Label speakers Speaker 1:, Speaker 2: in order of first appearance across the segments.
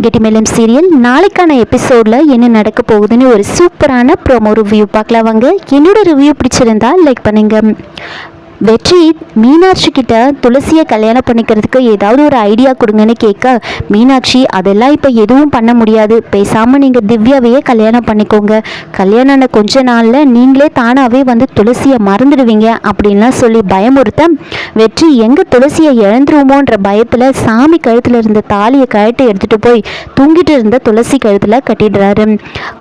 Speaker 1: கெட்டிமேளம் serial நாளைக்கான எபிசோடில் என்ன நடக்க போகுதுன்னு ஒரு சூப்பரான ப்ரோமோ ரிவ்யூ பார்க்கலாம் வாங்க. என்னோட ரிவ்யூ பிடிச்சிருந்தா லைக் பண்ணுங்க. வெற்றி மீனாட்சி கிட்ட துளசியை கல்யாணம் பண்ணிக்கிறதுக்கு ஏதாவது ஒரு ஐடியா கொடுங்கன்னு கேட்க, மீனாட்சி அதெல்லாம் இப்போ எதுவும் பண்ண முடியாது, பேசாமல் நீங்கள் திவ்யாவையே கல்யாணம் பண்ணிக்கோங்க, கல்யாணம் ஆன கொஞ்ச நாளில் நீங்களே தானாகவே வந்து துளசியை மறந்துடுவீங்க அப்படின்லாம் சொல்லி பயமுறுத்த, வெற்றி எங்கே துளசியை இழந்துருவோன்ற பயத்தில் சாமி கழுத்தில் இருந்த தாலியை கழட்டி எடுத்துகிட்டு போய் தூங்கிட்டு இருந்த துளசி கழுத்தில் கட்டிடுறாரு.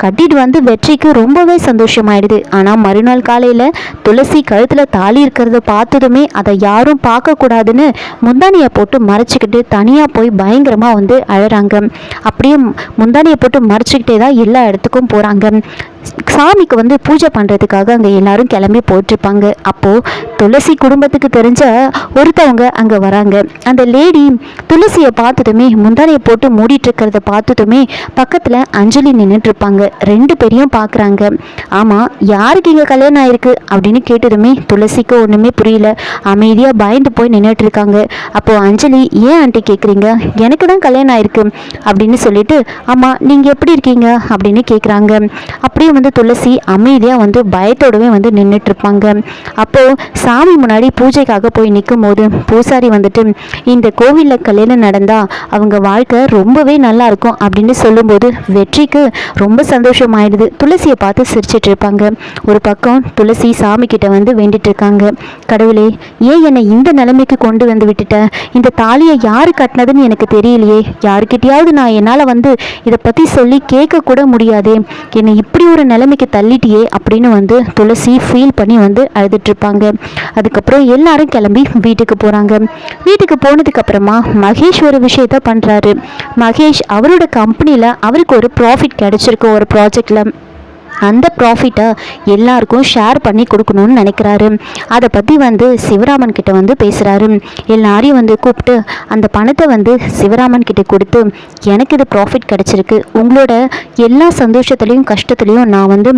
Speaker 1: கட்டிட்டு வந்து வெற்றிக்கு ரொம்பவே சந்தோஷமாயிடுது. ஆனால் மறுநாள் காலையில் துளசி கழுத்தில் தாலி இருக்கிறத பார்த்ததுமே அதை யாரும் பார்க்கக்கூடாதுன்னு முந்தானியை போட்டு மறைச்சிக்கிட்டு தனியாக போய் பயங்கரமாக வந்து அழறாங்க. அப்படியே முந்தானியை போட்டு மறைச்சிக்கிட்டே தான் எல்லா இடத்துக்கும் போகிறாங்க. சாமிக்கு வந்து பூஜை பண்ணுறதுக்காக அங்கே எல்லாரும் கிளம்பி போட்டிருப்பாங்க. அப்போது துளசி குடும்பத்துக்கு தெரிஞ்ச ஒருத்தவங்க அங்கே வராங்க. அந்த லேடி துளசியை பார்த்ததுமே முந்தானையை போட்டு மூடிட்டு இருக்கிறத பார்த்ததுமே பக்கத்தில் அஞ்சலி நின்றுட்டு இருப்பாங்க. ரெண்டு பேரையும் பார்க்குறாங்க. ஆமாம், யாருக்கு இங்கே கல்யாணம் ஆயிருக்கு அப்படின்னு கேட்டதுமே துளசிக்கு ஒன்றுமே புரியல. அமைதியாக பயந்து போய் நின்றுட்டு இருக்காங்க. அப்போது அஞ்சலி, ஏன் ஆண்டி கேட்குறீங்க, எனக்கு தான் கல்யாணம் ஆயிருக்கு அப்படின்னு சொல்லிட்டு, ஆமாம் நீங்கள் எப்படி இருக்கீங்க அப்படின்னு கேட்குறாங்க. அப்படியே வந்து துளசி அமைதியாக வந்து பயத்தோடவே வந்து நின்றுட்டு இருப்பாங்க. அப்போது சாமி முன்னாடி பூஜைக்காக போய் நிற்கும் போது பூசாரி வந்துட்டு, இந்த கோவிலில் கல்யாணம் நடந்தால் அவங்க வாழ்க்கை ரொம்பவே நல்லா இருக்கும் அப்படின்னு சொல்லும்போது வெற்றிக்கு ரொம்ப சந்தோஷமாயிடுது. துளசியை பார்த்து சிரிச்சிட்டு இருப்பாங்க. ஒரு பக்கம் துளசி சாமி கிட்ட வந்து வேண்டிட்டு இருக்காங்க, கடவுளே ஏன் என்னை இந்த நிலைமைக்கு கொண்டு வந்து விட்டுட்ட, இந்த தாலியை யாரு கட்டினதுன்னு எனக்கு தெரியலையே, யாருக்கிட்டையாவது நான் என்னால் வந்து இதை பற்றி சொல்லி கேட்க கூட முடியாதே, என்னை இப்படி ஒரு நிலைமைக்கு தள்ளிட்டியே அப்படின்னு வந்து துளசி ஃபீல் பண்ணி வந்து அழுதுட்டு இருப்பாங்க. அதுக்கப்புறம் எல்லாரும் கிளம்பி வீட்டுக்கு போகிறாங்க. வீட்டுக்கு போனதுக்கு அப்புறமா மகேஷ் ஒரு விஷயத்த பண்ணுறாரு. மகேஷ் அவரோட கம்பெனியில் அவருக்கு ஒரு ப்ராஃபிட் கிடைச்சிருக்கு ஒரு ப்ராஜெக்டில். அந்த ப்ராஃபிட்டை எல்லாருக்கும் ஷேர் பண்ணி கொடுக்கணும்னு நினைக்கிறாரு. அதை பற்றி வந்து சிவராமன் கிட்ட வந்து பேசுகிறாரு. எல்லாரையும் வந்து கூப்பிட்டு அந்த பணத்தை வந்து சிவராமன் கிட்ட கொடுத்து, எனக்கு இது ப்ராஃபிட் கிடச்சிருக்கு, உங்களோட எல்லா சந்தோஷத்துலேயும் கஷ்டத்துலேயும் நான் வந்து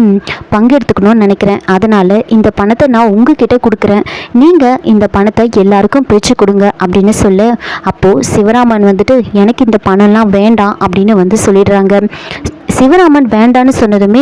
Speaker 1: பங்கெடுத்துக்கணும்னு நினைக்கிறேன், அதனால் இந்த பணத்தை நான் உங்ககிட்ட கொடுக்குறேன், நீங்கள் இந்த பணத்தை எல்லாருக்கும் பிரித்து கொடுங்க அப்படின்னு சொல்ல, அப்போது சிவராமன் வந்துட்டு எனக்கு இந்த பணம்லாம் வேண்டாம் அப்படின்னு வந்து சொல்லிடுறாங்க. சிவராமன் வேண்டான்னு சொன்னதுமே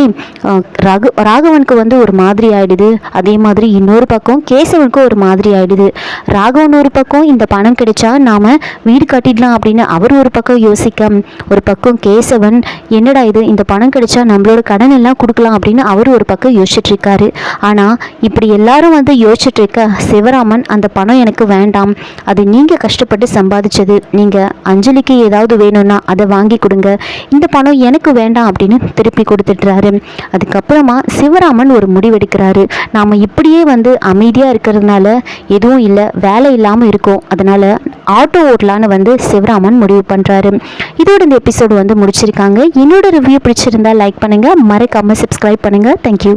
Speaker 1: ராகவனுக்கு வந்து ஒரு மாதிரி ஆயிடுது. அதே மாதிரி இன்னொரு பக்கம் கேசவனுக்கு ஒரு மாதிரி ஆயிடுது. ராகவன் ஒரு பக்கம் இந்த பணம் கிடைச்சா நாம வீடு கட்டிடலாம் அப்படின்னு அவர் ஒரு பக்கம் யோசிக்க, ஒரு பக்கம் கேசவன் என்னடா இது, இந்த பணம் கிடைச்சா நம்மளோட கடன் எல்லாம் கொடுக்கலாம் அப்படின்னு அவர் ஒரு பக்கம் யோசிச்சுட்டு இருக்காரு. ஆனா இப்படி எல்லாரும் வந்து யோசிச்சுட்டு இருக்க, சிவராமன் அந்த பணம் எனக்கு வேண்டாம், அது நீங்க கஷ்டப்பட்டு சம்பாதிச்சது, நீங்க அஞ்சலிக்கு ஏதாவது வேணும்னா அதை வாங்கி கொடுங்க, இந்த பணம் எனக்கு வேண்டாம் அப்படின்னு திருப்பி கொடுத்துட்டுறாரு. அதுக்கப்புறமா சிவராமன் ஒரு முடிவெடுக்கிறாரு. நாம இப்படியே வந்து அமைதியா இருக்கிறதுனால எதுவும் இல்லை, வேலை இல்லாமல் இருக்கும், அதனால ஆட்டோ ஓட்டலான்னு வந்து சிவராமன் முடிவு பண்றாரு. இதோட இந்த எபிசோடு வந்து முடிச்சிருக்காங்க. என்னோட ரிவ்யூ பிடிச்சிருந்தா லைக் பண்ணுங்க, மறக்காம சப்ஸ்கிரைப் பண்ணுங்க. தேங்க்யூ.